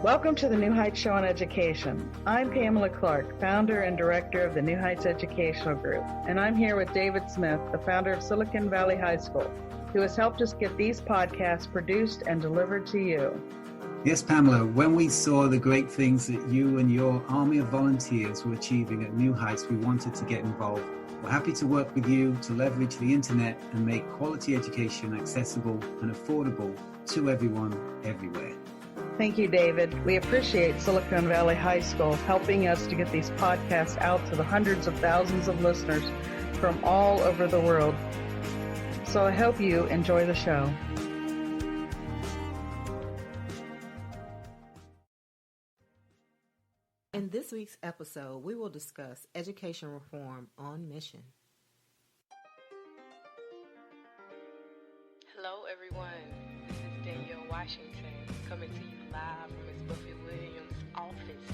Welcome to the New Heights Show on Education. I'm Pamela Clark, founder and director of the New Heights Educational Group, and I'm here with David Smith, the founder of Silicon Valley High School, who has helped us get these podcasts produced and delivered to you. Yes, Pamela, when we saw the great things that you and your army of volunteers were achieving at New Heights, we wanted to get involved. We're happy to work with you to leverage the internet and make quality education accessible and affordable to everyone, everywhere. Thank you, David. We appreciate Silicon Valley High School helping us to get these podcasts out to the hundreds of thousands of listeners from all over the world. So I hope you enjoy the show. In this week's episode, we will discuss education reform on mission. Hello, everyone. This is Danielle Washington coming to you live from Ms. Buffy Williams' office.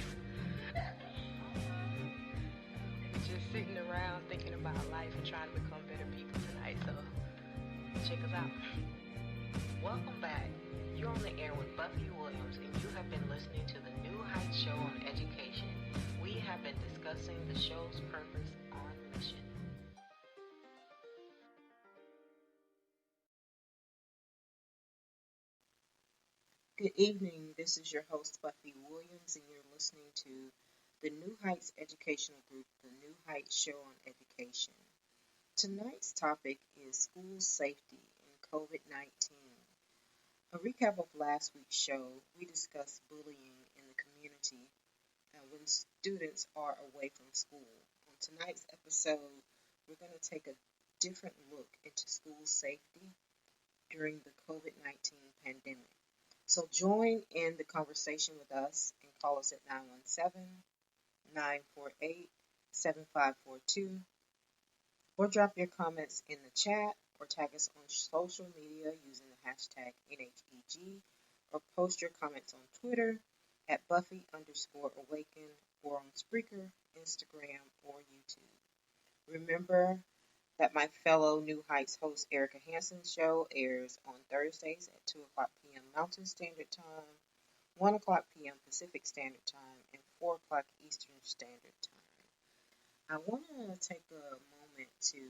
Just sitting around thinking about life and trying to become better people tonight, so check us out. Welcome back. You're on the air with Buffy Williams, and you have been listening to the New Heights Show on Education. We have been discussing the show's purpose on mission. Good evening. This is your host, Buffy Williams, and you're listening to the New Heights Educational Group, the New Heights Show on Education. Tonight's topic is school safety and COVID-19. A recap of last week's show, we discussed bullying in the community when students are away from school. On tonight's episode, we're going to take a different look into school safety during the COVID-19 pandemic. So join in the conversation with us and call us at 917-948-7542 or drop your comments in the chat or tag us on social media using the hashtag NHEG or post your comments on Twitter at Buffy_Awaken or on Spreaker, Instagram, or YouTube. Remember that my fellow New Heights host Erica Hanson's show airs on Thursdays at 2 o'clock p.m. Mountain Standard Time, 1 o'clock p.m. Pacific Standard Time, and 4 o'clock Eastern Standard Time. I want to take a moment to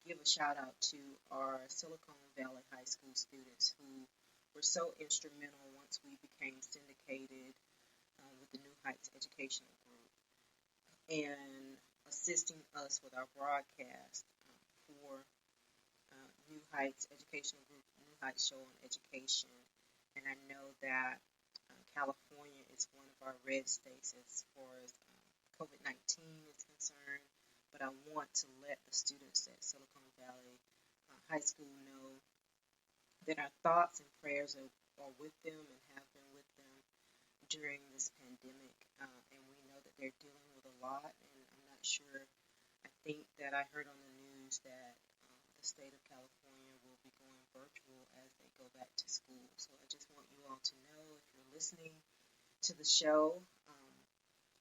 give a shout out to our Silicon Valley High School students who were so instrumental once we became syndicated with the New Heights Educational Group and assisting us with our broadcast for New Heights Educational Group, New Heights Show on Education. And I know that California is one of our red states as far as COVID-19 is concerned, but I want to let the students at Silicon Valley High School know that our thoughts and prayers are with them and have been with them during this pandemic, and we know that they're dealing with a lot, and I'm not sure. I think that I heard on the news that the state of California will be going virtual as they go back to school. So I just want you all to know, if you're listening to the show,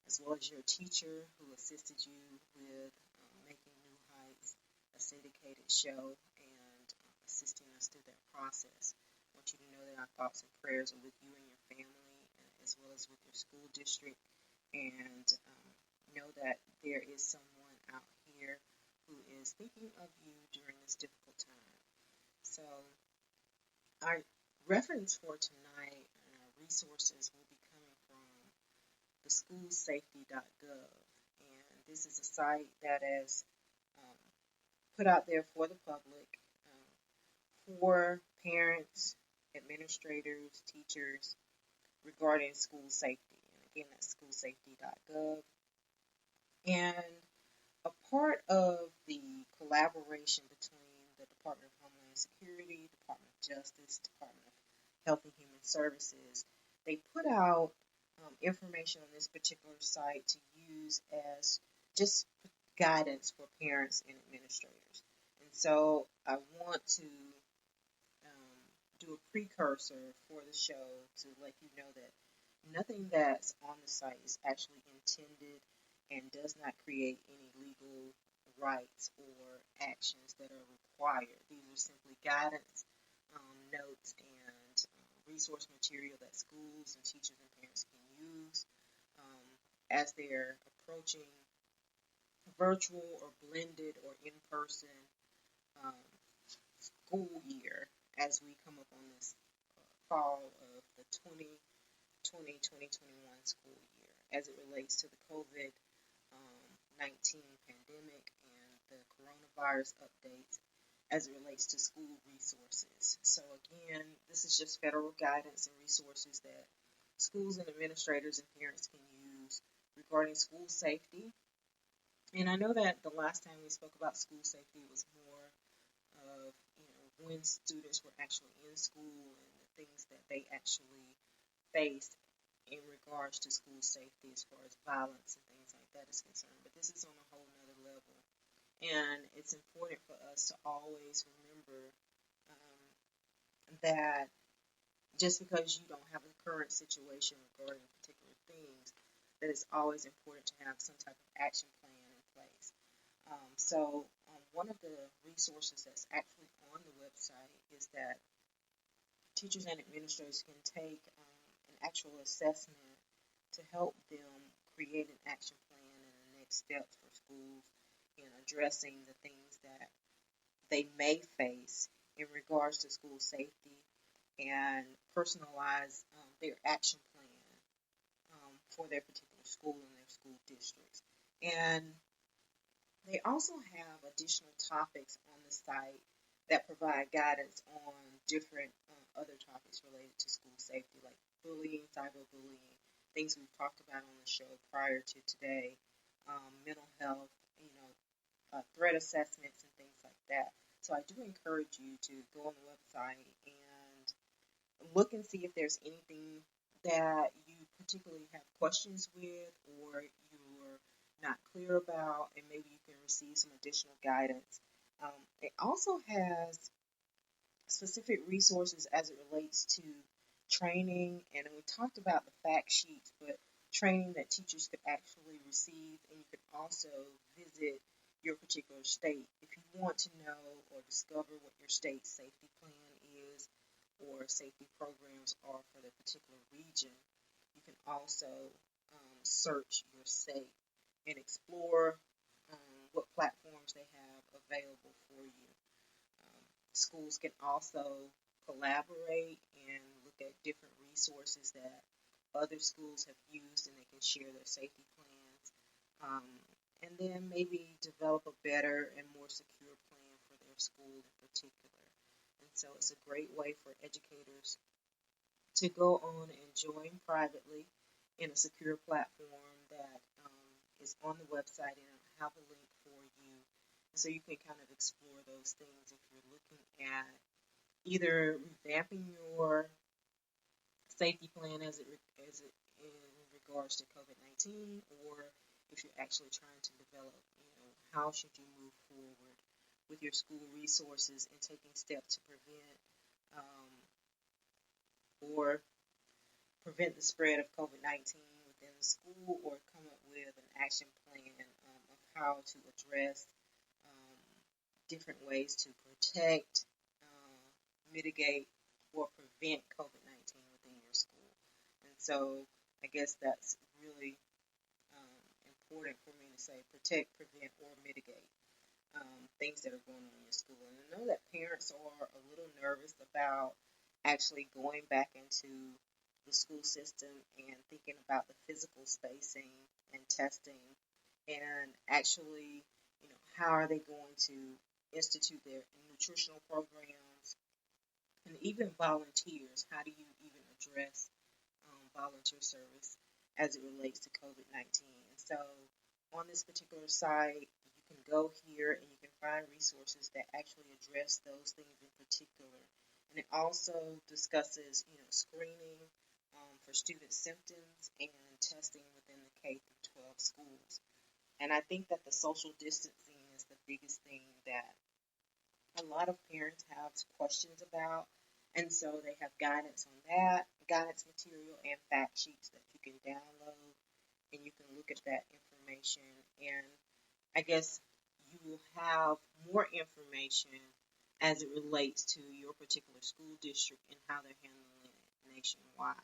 as well as your teacher who assisted you with making New Heights a syndicated show and assisting us through that process, I want you to know that our thoughts and prayers are with you and your family, as well as with your school district, and know that there is someone out here who is thinking of you during this difficult time. So our reference for tonight and our resources will be coming from the SchoolSafety.gov, and this is a site that is put out there for the public, for parents, administrators, teachers, regarding school safety. And again, that's SchoolSafety.gov. And a part of the collaboration between the Department of Homeland Security, Department of Justice, Department of Health and Human Services, they put out information on this particular site to use as just guidance for parents and administrators. And so I want to do a precursor for the show to let you know that nothing that's on the site is actually intended and does not create any legal rights or actions that are required. These are simply guidance, notes, and resource material that schools and teachers and parents can use as they're approaching virtual or blended or in-person um, school year as we come up on this fall of the 2020-2021 school year as it relates to the COVID-19 pandemic and the coronavirus updates as it relates to school resources. So again, this is just federal guidance and resources that schools and administrators and parents can use regarding school safety. And I know that the last time we spoke about school safety was more of, when students were actually in school and the things that they actually faced in regards to school safety as far as violence and things like that is concerned. But this is on a whole nother level. And it's important for us to always remember that just because you don't have a current situation regarding particular things, that it's always important to have some type of action plan in place. One of the resources that's actually on the website is that teachers and administrators can take an actual assessment to help them create an action plan and the next steps for schools in addressing the things that they may face in regards to school safety and personalize their action plan for their particular school and their school districts. And they also have additional topics on the site that provide guidance on different other topics related to school safety, like bullying, cyberbullying, things we've talked about on the show prior to today, mental health, threat assessments and things like that. So I do encourage you to go on the website and look and see if there's anything that you particularly have questions with or you're not clear about, and maybe you can receive some additional guidance. It also has specific resources as it relates to training, and we talked about the fact sheets, but training that teachers could actually receive, and you could also visit your particular state. If you want to know or discover what your state's safety plan is or safety programs are for the particular region, you can also search your state and explore what platforms they have available for you. Schools can also collaborate and look at different resources that other schools have used, and they can share their safety plans, and then maybe develop a better and more secure plan for their school in particular. And so it's a great way for educators to go on and join privately in a secure platform that is on the website, and I'll have a link for you. And so you can kind of explore those things if you're looking at either revamping your safety plan as it in regards to COVID-19, or if you're actually trying to develop, how should you move forward with your school resources and taking steps to prevent the spread of COVID-19 within the school, or come up with an action plan of how to address different ways to protect, mitigate, or prevent COVID-19 within your school. And so I guess that's really important for me to say: protect, prevent, or mitigate things that are going on in your school. And I know that parents are a little nervous about actually going back into the school system and thinking about the physical spacing and testing, and actually, how are they going to institute their nutritional programs, and even volunteers. How do you even address volunteer service as it relates to COVID-19? And so on this particular site, you can go here and you can find resources that actually address those things in particular. And it also discusses, screening for student symptoms and testing within the K through 12 schools. And I think that the social distancing is the biggest thing that a lot of parents have questions about. And so they have guidance on that, guidance material and fact sheets that you can download, and you can look at that information. And I guess you will have more information as it relates to your particular school district and how they're handling it. nationwide.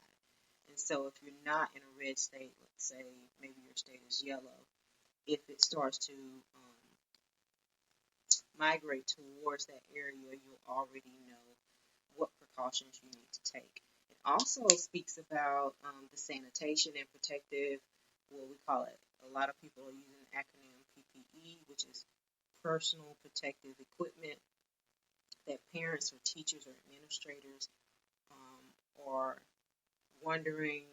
And so if you're not in a red state, let's say maybe your state is yellow, if it starts to migrate towards that area, you'll already know what precautions you need to take. It also speaks about the sanitation and protective, what we call it. A lot of people are using the acronym PPE, which is personal protective equipment, that parents or teachers or administrators are wondering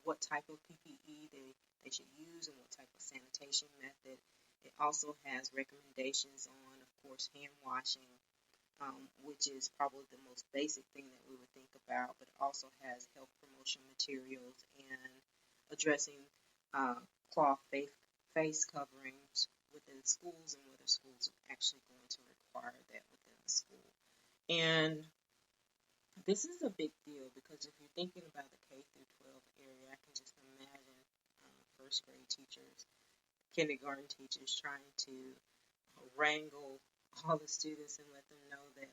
what type of PPE they should use and what type of sanitation method. It also has recommendations on, of course, hand washing, which is probably the most basic thing that we would think about, but it also has health promotion materials and addressing cloth face coverings within schools and whether schools are actually going to require that within the school. And this is a big deal because if you're thinking about the K through 12 area, I can just imagine first grade teachers, kindergarten teachers trying to wrangle all the students and let them know that,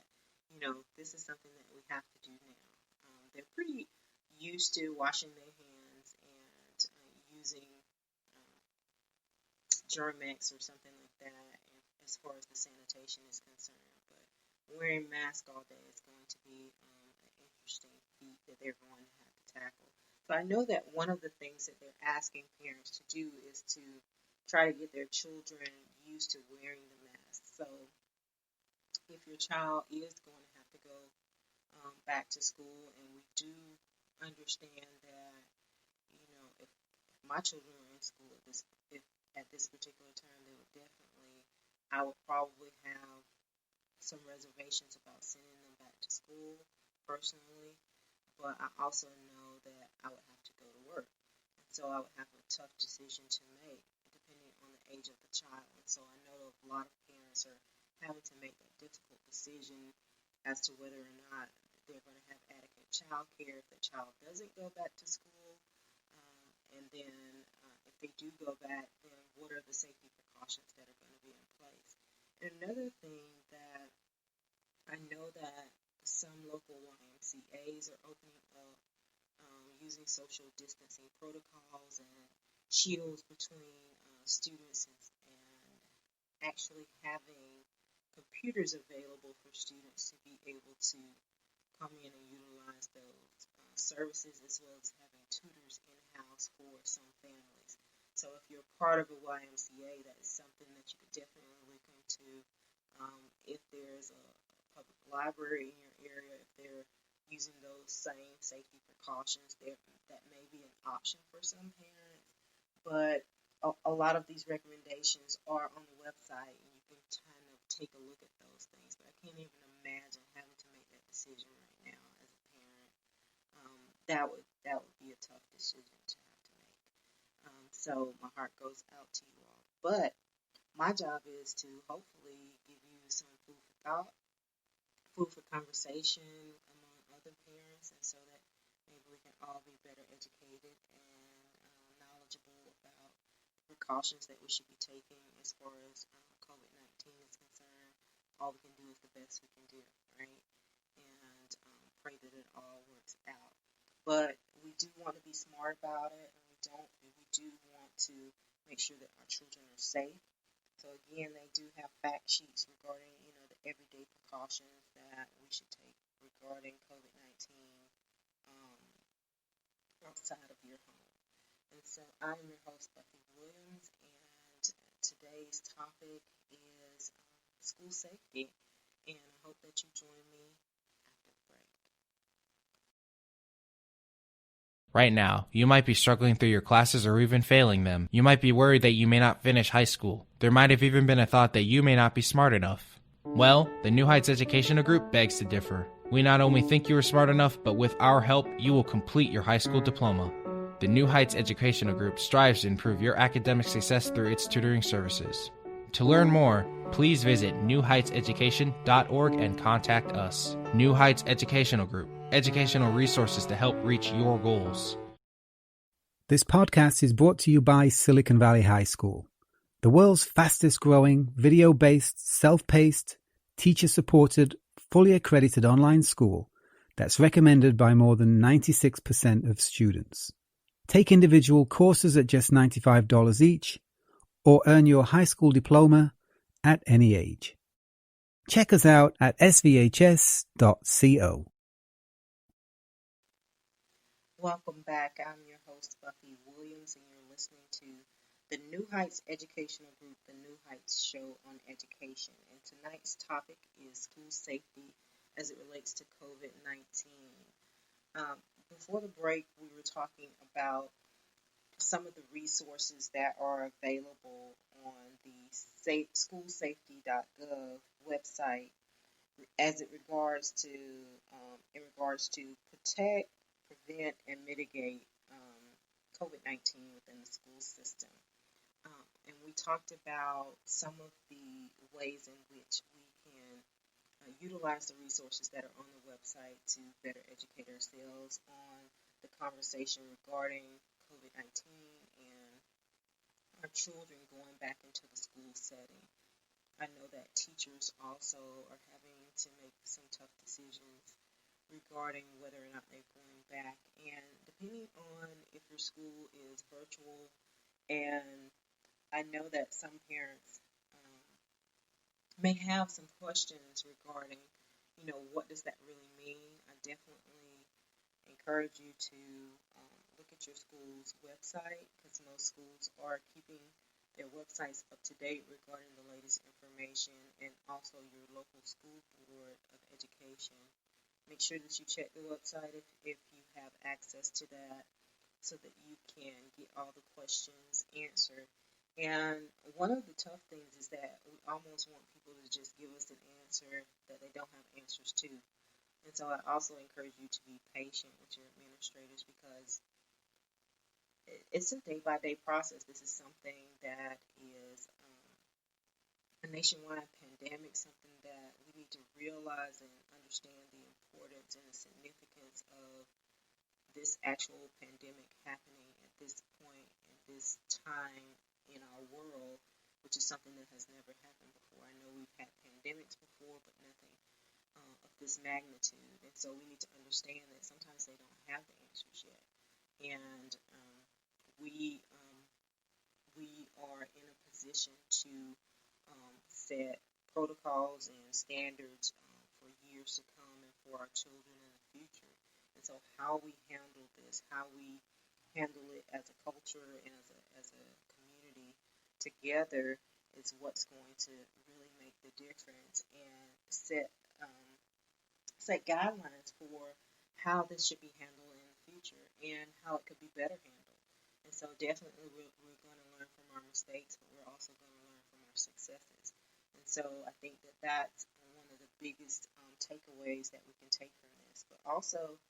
this is something that we have to do now. They're pretty used to washing their hands and using Germex or something like that as far as the sanitation is concerned. But wearing masks all day is going to be an interesting feat that they're going to have to tackle. So I know that one of the things that they're asking parents to do is to try to get their children used to wearing the mask. So if your child is going to have to go back to school, and we do understand that, if my children were in school at this particular time, they would definitely, I would probably have some reservations about sending them back to school personally, but I also know that I would have to go to work. And so I would have a tough decision to make depending on the age of the child. And so I know a lot of parents are having to make that difficult decision as to whether or not they're going to have adequate child care if the child doesn't go back to school. And then if they do go back, then what are the safety precautions that are going to be in place? And another thing that I know that some local YMCAs are opening up using social distancing protocols and shields between students and actually having computers available for students to be able to come in and utilize those services, as well as having tutors in-house for some families. So if you're part of a YMCA, that is something that you could definitely look into. If there's a public library in your area, if they're using those same safety precautions, that may be an option for some parents. But a lot of these recommendations are on the website, and you can kind of take a look at those things. But I can't even imagine having to make that decision right now as a parent. That would be a tough decision to have to make. So my heart goes out to you all. But my job is to hopefully give you some food for thought, food for conversation among other parents, and so that maybe we can all be better educated and knowledgeable about precautions that we should be taking as far as COVID-19 is concerned. All we can do is the best we can do, right? And pray that it all works out. But we do want to be smart about it, and we do want to make sure that our children are safe. So again, they do have fact sheets regarding, the everyday precautions that we should take regarding COVID-19 outside of your home. And so I'm your host, Buffy Williams, and today's topic is school safety. And I hope that you join me after the break. Right now, you might be struggling through your classes or even failing them. You might be worried that you may not finish high school. There might have even been a thought that you may not be smart enough. Well, the New Heights Educational Group begs to differ. We not only think you are smart enough, but with our help, you will complete your high school diploma. The New Heights Educational Group strives to improve your academic success through its tutoring services. To learn more, please visit newheightseducation.org and contact us. New Heights Educational Group, educational resources to help reach your goals. This podcast is brought to you by Silicon Valley High School, the world's fastest growing, video-based, self-paced, teacher-supported, fully accredited online school that's recommended by more than 96% of students. Take individual courses at just $95 each, or earn your high school diploma at any age. Check us out at svhs.co. Welcome back. I'm your host, Buffy Williams, and you're listening to the New Heights Educational Group, the New Heights Show on Education. And tonight's topic is school safety as it relates to COVID-19. Before the break, we were talking about some of the resources that are available on the SchoolSafety.gov website as it regards to protect, prevent, and mitigate COVID-19 within the school system. And we talked about some of the ways in which we can utilize the resources that are on the website to better educate ourselves on the conversation regarding COVID-19 and our children going back into the school setting. I know that teachers also are having to make some tough decisions regarding whether or not they're going back. And depending on if your school is virtual, and I know that some parents may have some questions regarding, what does that really mean? I definitely encourage you to look at your school's website, because most schools are keeping their websites up to date regarding the latest information, and also your local school board of education. Make sure that you check the website if you have access to that, so that you can get all the questions answered. And one of the tough things is that we almost want people to just give us an answer that they don't have answers to. And so I also encourage you to be patient with your administrators, because it's a day-by-day process. This is something that is a nationwide pandemic, something that we need to realize and understand the importance and the significance of this actual pandemic happening at this point, at this time in our world, which is something that has never happened before. I know we've had pandemics before, but nothing of this magnitude. And so we need to understand that sometimes they don't have the answers yet. And we are in a position to set protocols and standards for years to come and for our children in the future. And so how we handle this, how we handle it as a culture and as a community together, is what's going to really make the difference, and set guidelines for how this should be handled in the future and how it could be better handled. And so definitely we're going to learn from our mistakes, but we're also going to learn from our successes. And so I think that that's one of the biggest takeaways that we can take from this. But also,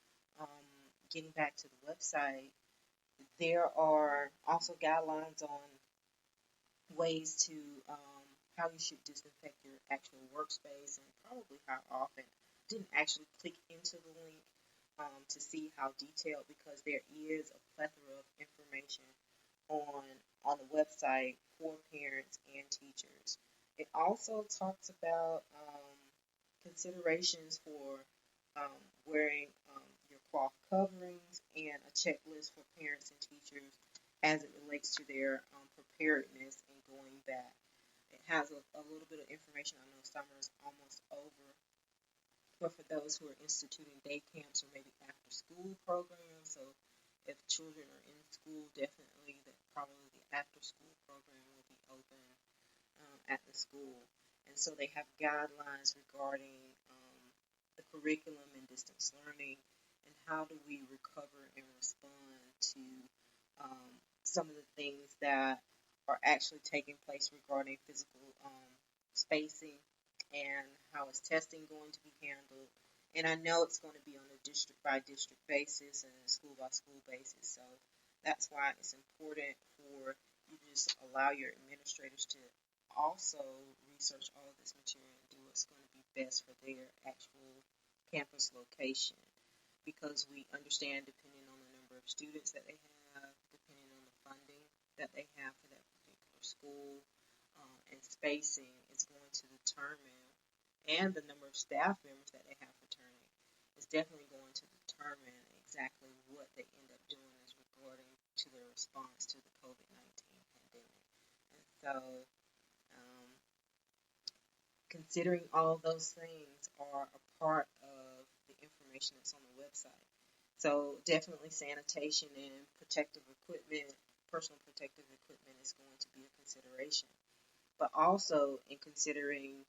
getting back to the website, there are also guidelines on ways to how you should disinfect your actual workspace, and probably how often. Didn't actually click into the link to see how detailed, because there is a plethora of information on the website for parents and teachers. It also talks about considerations for wearing your cloth coverings, and a checklist for parents and teachers as it relates to their preparedness and going back. It has a little bit of information. I know summer is almost over, but for those who are instituting day camps or maybe after school programs, so if children are in school, definitely probably the after school program will be open at the school. And so they have guidelines regarding the curriculum and distance learning, and how do we recover and respond to some of the things that are actually taking place regarding physical spacing, and how is testing going to be handled. And I know it's going to be on a district by district basis and a school by school basis. So that's why it's important for you to just allow your administrators to also research all of this material and do what's going to be best for their actual campus location. Because we understand, depending on the number of students that they have, depending on the funding that they have for that particular school, and spacing is going to determine, and the number of staff members that they have returning is definitely going to determine exactly what they end up doing as regarding to their response to the COVID-19 pandemic. And so, um, considering all of those things are a part of the information that's on the website. So definitely sanitation and protective equipment, personal protective equipment is going to be a consideration. But also in considering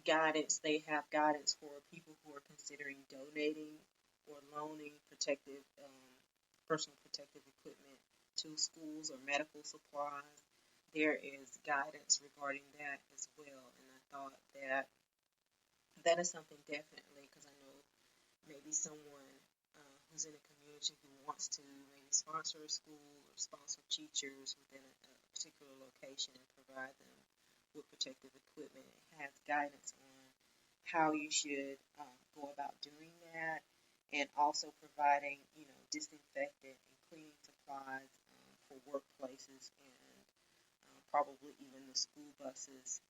guidance, they have guidance for people who are considering donating or loaning personal protective equipment to schools or medical supplies. There is guidance regarding that as well, and I thought that is something definitely, because I know maybe someone who's in a community who wants to maybe sponsor a school or sponsor teachers within a particular location and provide them with protective equipment. It has guidance on how you should go about doing that, and also providing, disinfectant and cleaning supplies for workplaces and probably even the school buses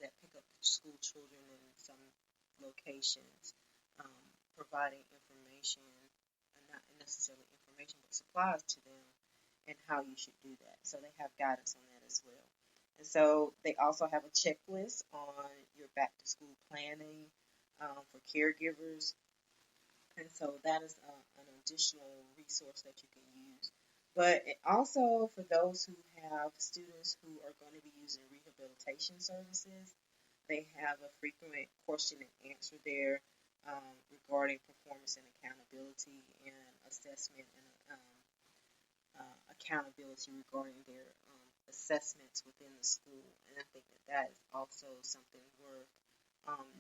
that pick up school children in some locations, providing information, not necessarily information, but supplies to them and how you should do that. So they have guidance on that as well. And so they also have a checklist on your back to school planning for caregivers. And so that is an additional resource that you can use. But it also, for those who have students who are going to be using rehabilitation services, they have a frequent question and answer there regarding performance and accountability and assessment and accountability regarding their assessments within the school. And I think that is also something worth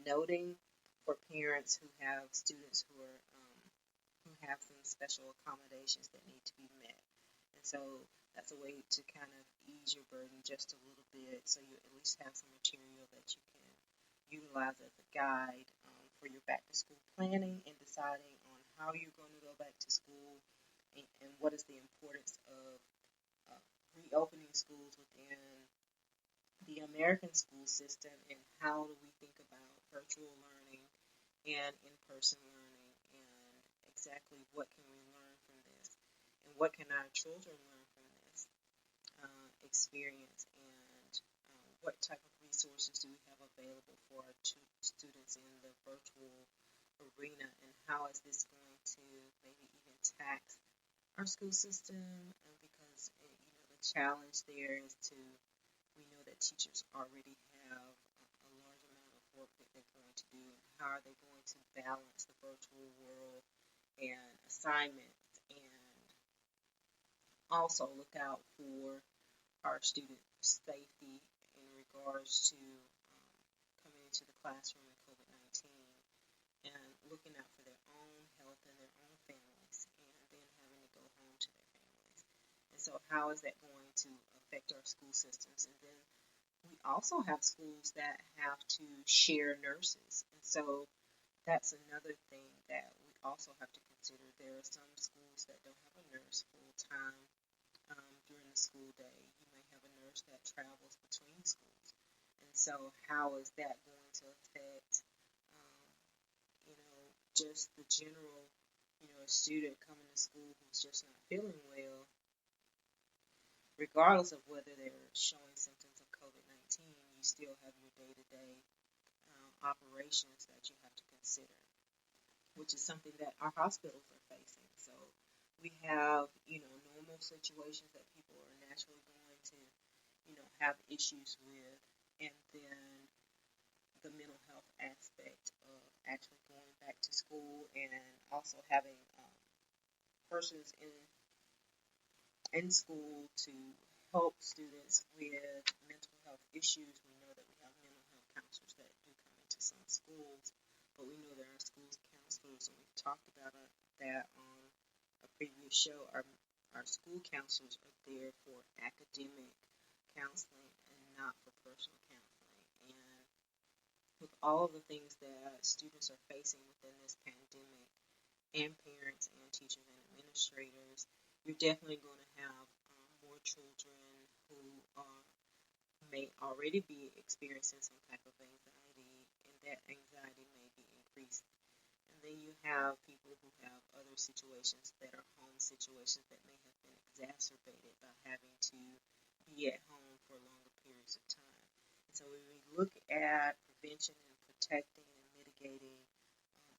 noting for parents who have students who have some special accommodations that need to be met. And so that's a way to kind of ease your burden just a little bit, so you at least have some material that you can utilize as a guide for your back to school planning and deciding on how you're going to go back to school, and what is the importance of reopening schools within the American school system, and how do we think about virtual learning and in-person learning, and exactly what can we learn from this, and what can our children learn from this experience, and what type of resources do we have available for our students in the virtual arena, and how is this going to maybe even tax our school system, because the challenge there is we know that teachers already have a large amount of work that they're going to do, and how are they going to balance the virtual world and assignments, and also look out for our student safety in regards to coming into the classroom in COVID-19, and looking out for their own health and their own families, and then having to go home to their families. And so how is that going to affect our school systems? And then we also have schools that have to share nurses. And so that's another thing that we also have to consider. There are some schools that don't have a nurse full-time during the school day. You may have a nurse that travels between schools. And so how is that going to affect, just the general, a student coming to school who's just not feeling well, regardless of whether they're showing symptoms of COVID-19, you still have your day-to-day operations that you have to consider, which is something that our hospitals are facing. So we have, normal situations that people are naturally going to, have issues with, and then the mental health aspect of actually going back to school, and also having persons in school to help students with mental health issues. We know that we have mental health counselors that do come into some schools, but we know there are schools counselors, and we've talked about that on a previous show. Our school counselors are there for academic counseling and not for personal counseling. And with all of the things that students are facing within this pandemic, and parents and teachers and administrators, you're definitely going to have more children who may already be experiencing some type of anxiety, and that anxiety may be increased. And then you have people who have other situations that are home situations that may have been exacerbated by having to be at home for longer periods of time. And so when we look at prevention and protecting and mitigating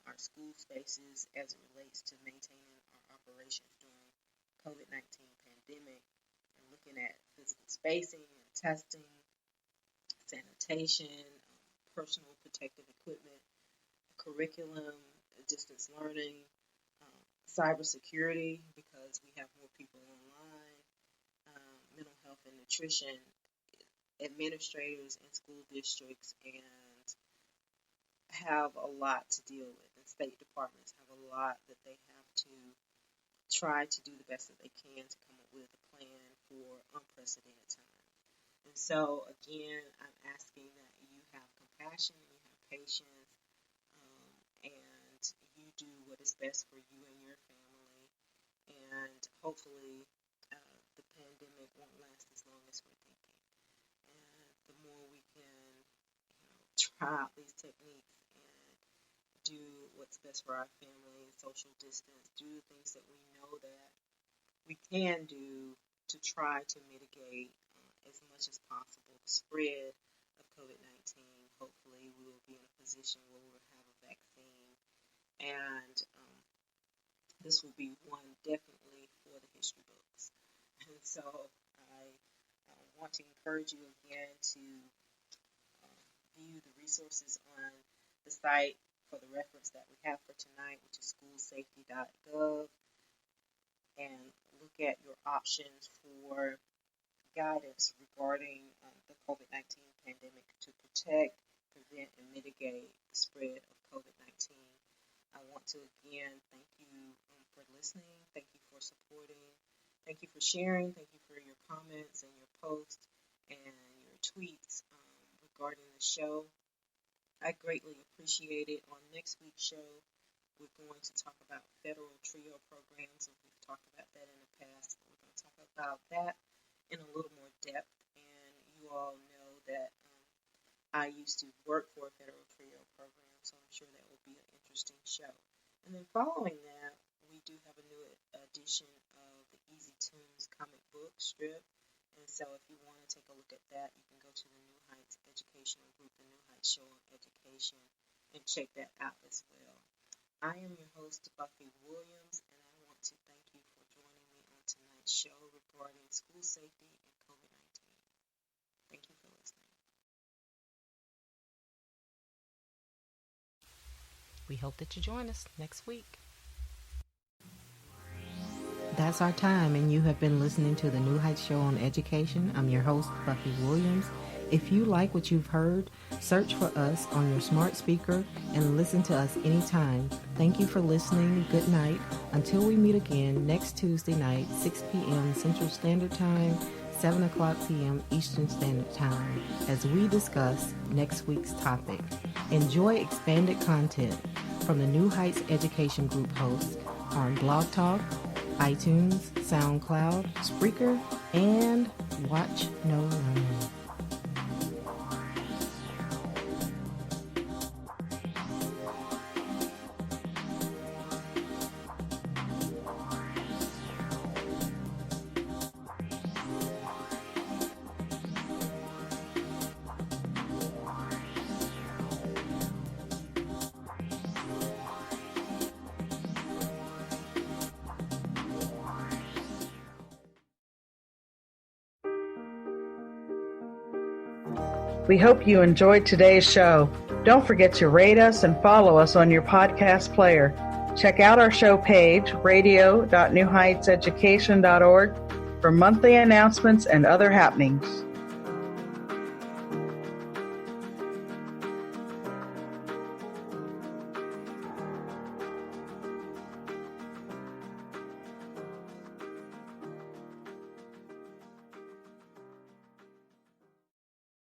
our school spaces as it relates to maintaining our operations during COVID-19 pandemic, and looking at physical spacing and testing, sanitation, personal protective equipment, curriculum, distance learning, cybersecurity, because we have more people online, mental health and nutrition, administrators in school districts and have a lot to deal with, and state departments have a lot that they have to try to do the best that they can to come up with a plan for unprecedented times. And so, again, I'm asking that you have compassion, you have patience, and you do what is best for you and your family. And hopefully, the pandemic won't last as long as we're thinking. And the more we can, try out these techniques and do what's best for our family, social distance, do the things that we know that we can do to try to mitigate as much as possible the spread of COVID-19. Hopefully we will be in a position where we will have a vaccine, and this will be one definitely for the history books. And so I want to encourage you again to view the resources on the site for the reference that we have for tonight, which is SchoolSafety.gov, and look at your options for guidance regarding the COVID-19 pandemic to protect, prevent, and mitigate the spread of COVID-19. I want to again thank you for listening, thank you for supporting, thank you for sharing, thank you for your comments and your posts and your tweets regarding the show. I greatly appreciate it. On next week's show, we're going to talk about federal TRIO programs, and we've talked about that in the past. We're going to talk about that in a little more depth, and you all know that I used to work for a federal TRIO program, so I'm sure that will be an interesting show. And then following that, we do have a new edition of the Easy Tunes comic book strip. And so if you want to take a look at that, you can go to the New Heights Educational Group, the New Heights Show on Education, and check that out as well. I am your host, Buffy Williams, and I want to thank you for joining me on tonight's show regarding school safety and COVID-19. Thank you for listening. We hope that you join us next week. That's our time, and you have been listening to the New Heights Show on Education. I'm your host, Buffy Williams. If you like what you've heard, search for us on your smart speaker and listen to us anytime. Thank you for listening. Good night. Until we meet again next Tuesday night, 6 p.m. Central Standard Time, 7 o'clock p.m. Eastern Standard Time, as we discuss next week's topic. Enjoy expanded content from the New Heights Education Group hosts on Blog Talk, iTunes, SoundCloud, Spreaker, and Watch No Learn. We hope you enjoyed today's show. Don't forget to rate us and follow us on your podcast player. Check out our show page, radio.newheightseducation.org, for monthly announcements and other happenings.